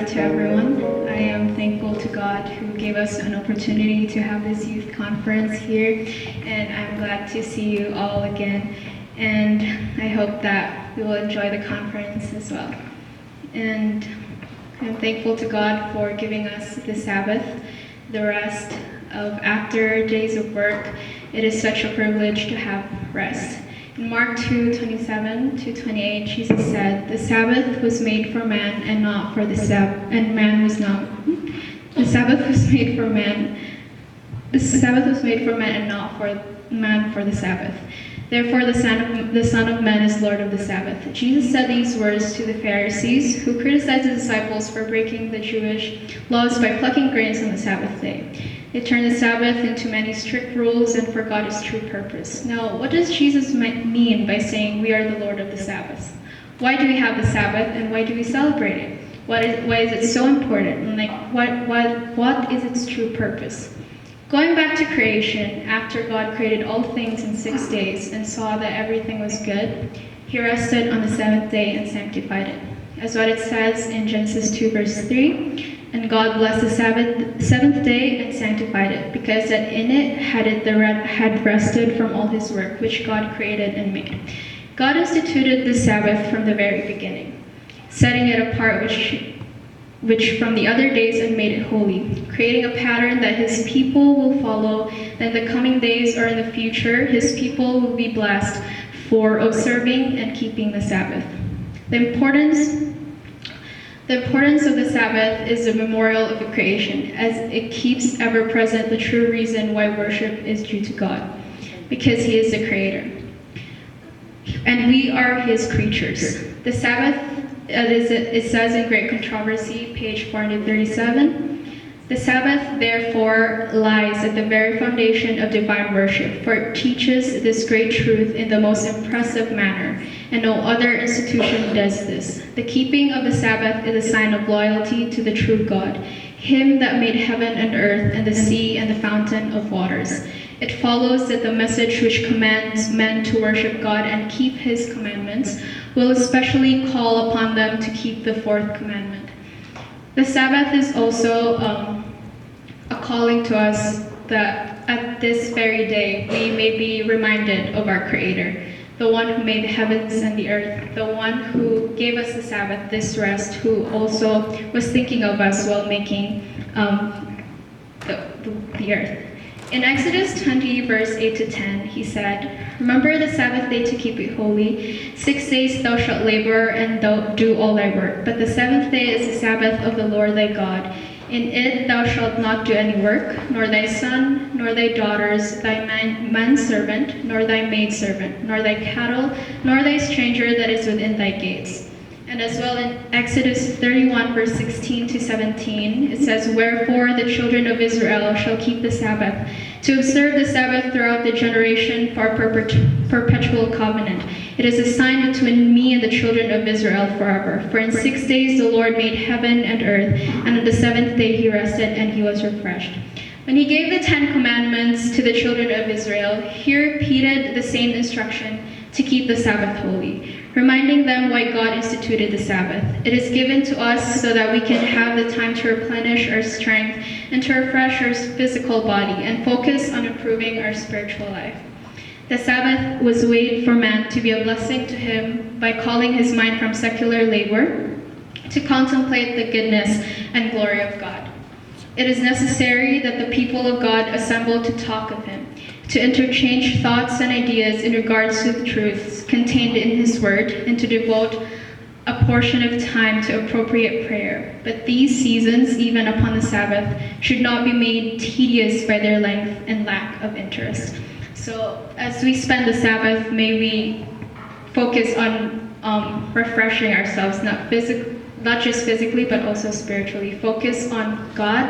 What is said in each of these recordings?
Sabbath to everyone. I am thankful to God who gave us an opportunity to have this youth conference here, and I'm glad to see you all again, and I hope that we will enjoy the conference as well. And I'm thankful to God for giving us the Sabbath, the rest of after days of work. It is such a privilege to have rest. In Mark 2:27-28, Jesus said, "The Sabbath was made for man and not for the Sabbath, and man was not. The Sabbath was made for man. The Sabbath was made for man and not for man for the Sabbath. Therefore, the Son of Man is Lord of the Sabbath." Jesus said these words to the Pharisees, who criticized the disciples for breaking the Jewish laws by plucking grains on the Sabbath day. They turned the Sabbath into many strict rules and forgot its true purpose. Now, what does Jesus mean by saying we are the Lord of the Sabbath? Why do we have the Sabbath, and why do we celebrate it? Why is it so important? And what is its true purpose? Going back to creation, after God created all things in 6 days and saw that everything was good, he rested on the seventh day and sanctified it. As what it says in Genesis 2:3, "And God blessed the seventh day and sanctified it, because that in it had rested from all his work, which God created and made." God instituted the Sabbath from the very beginning, setting it apart which from the other days and made it holy, creating a pattern that his people will follow. In the coming days or in the future, his people will be blessed for observing and keeping the Sabbath. The importance of the Sabbath is a memorial of the creation, as it keeps ever present the true reason why worship is due to God, because he is the creator. And we are his creatures. The Sabbath, it says in Great Controversy, page 437, "The Sabbath, therefore, lies at the very foundation of divine worship, for it teaches this great truth in the most impressive manner, and no other institution does this. The keeping of the Sabbath is a sign of loyalty to the true God, him that made heaven and earth and the sea and the fountain of waters. It follows that the message which commands men to worship God and keep his commandments will especially call upon them to keep the fourth commandment." The Sabbath is also a calling to us that at this very day we may be reminded of our Creator, the one who made the heavens and the earth, the one who gave us the Sabbath, this rest, who also was thinking of us while making the earth. In Exodus 20, verse 8-10, he said, "Remember the Sabbath day to keep it holy. 6 days thou shalt labor and do all thy work. But the seventh day is the Sabbath of the Lord thy God. In it thou shalt not do any work, nor thy son, nor thy daughters, thy manservant, nor thy maidservant, nor thy cattle, nor thy stranger that is within thy gates." And as well in Exodus 31, verse 16-17, it says, "Wherefore the children of Israel shall keep the Sabbath, to observe the Sabbath throughout the generation for a perpetual covenant. It is a sign between me and the children of Israel forever. For in 6 days the Lord made heaven and earth, and on the seventh day he rested and he was refreshed." When he gave the 10 commandments to the children of Israel, he repeated the same instruction to keep the Sabbath holy, reminding them why God instituted the Sabbath. It is given to us so that we can have the time to replenish our strength and to refresh our physical body and focus on improving our spiritual life. The Sabbath was made for man to be a blessing to him by calling his mind from secular labor to contemplate the goodness and glory of God. It is necessary that the people of God assemble to talk of him, to interchange thoughts and ideas in regards to the truths contained in his word, and to devote a portion of time to appropriate prayer. But these seasons, even upon the Sabbath, should not be made tedious by their length and lack of interest. So as we spend the Sabbath, may we focus on refreshing ourselves, not just physically, but also spiritually. Focus on God,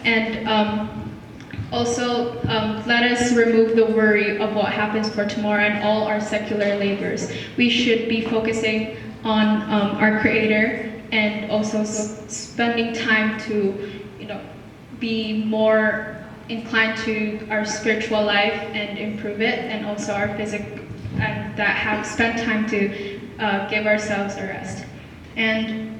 and also, let us remove the worry of what happens for tomorrow and all our secular labors. We should be focusing on our Creator, and also spending time to, be more inclined to our spiritual life and improve it, and also our physical, and that have spent time to give ourselves a rest. And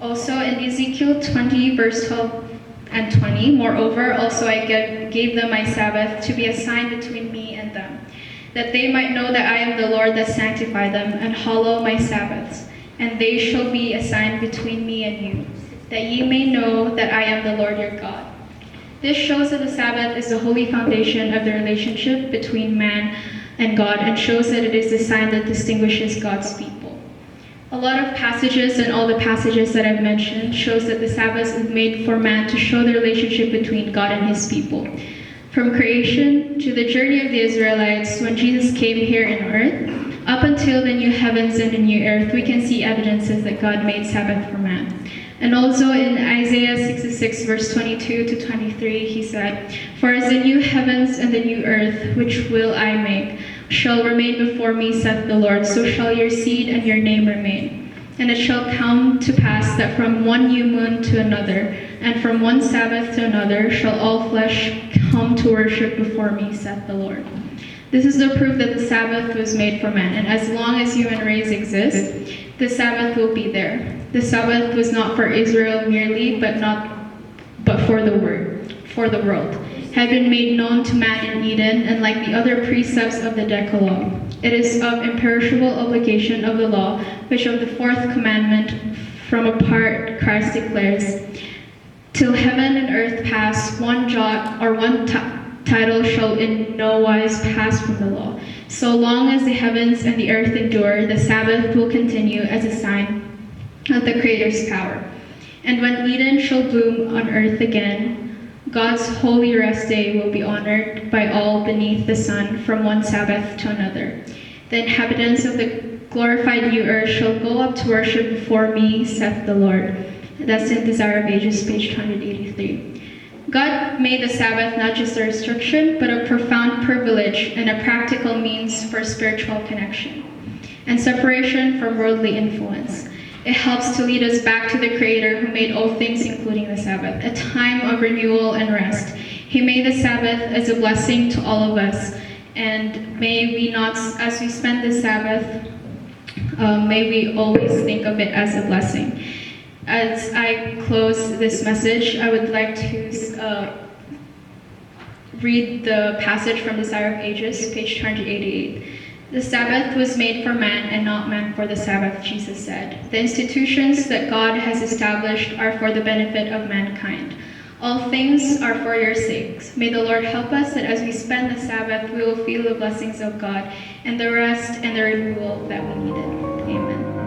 Also in Ezekiel 20, verse 12 and 20, moreover, also I gave them my Sabbath to be a sign between me and them, that they might know that I am the Lord that sanctify them, and hallow my Sabbaths. And they shall be a sign between me and you, that ye may know that I am the Lord your God. This shows that the Sabbath is the holy foundation of the relationship between man and God, and shows that it is the sign that distinguishes God's people. A lot of passages, and all the passages that I've mentioned, shows that the Sabbath is made for man to show the relationship between God and his people. From creation to the journey of the Israelites when Jesus came here in earth, up until the new heavens and the new earth, we can see evidences that God made Sabbath for man. And also in Isaiah 66, verse 22 to 23, he said, "For as the new heavens and the new earth, which will I make, shall remain before me, saith the Lord, so shall your seed and your name remain. And it shall come to pass that from one new moon to another, and from one Sabbath to another, shall all flesh come to worship before me, saith the Lord." This is the proof that the Sabbath was made for man, and as long as human race exists, the Sabbath will be there. The Sabbath was not for Israel merely, but for the world. It had been made known to man in Eden, and like the other precepts of the Decalogue, it is of imperishable obligation of the law, which of the fourth commandment from a part Christ declares, "Till heaven and earth pass, one jot or one title shall in no wise pass from the law. So long as the heavens and the earth endure, the Sabbath will continue as a sign of the Creator's power. And when Eden shall bloom on earth again, God's holy rest day will be honored by all beneath the sun from one Sabbath to another. The inhabitants of the glorified new earth shall go up to worship before me, saith the Lord." That's in Desire of Ages, page 183. God made the Sabbath not just a restriction, but a profound privilege and a practical means for spiritual connection and separation from worldly influence. It helps to lead us back to the Creator who made all things, including the Sabbath, a time of renewal and rest. He made the Sabbath as a blessing to all of us, and may we not, as we spend the Sabbath, may we always think of it as a blessing. As I close this message, I would like to read the passage from Desire of Ages, page 288. "The Sabbath was made for man and not man for the Sabbath," Jesus said. "The institutions that God has established are for the benefit of mankind. All things are for your sakes. May the Lord help us that as we spend the Sabbath, we will feel the blessings of God and the rest and the renewal that we needed." Amen.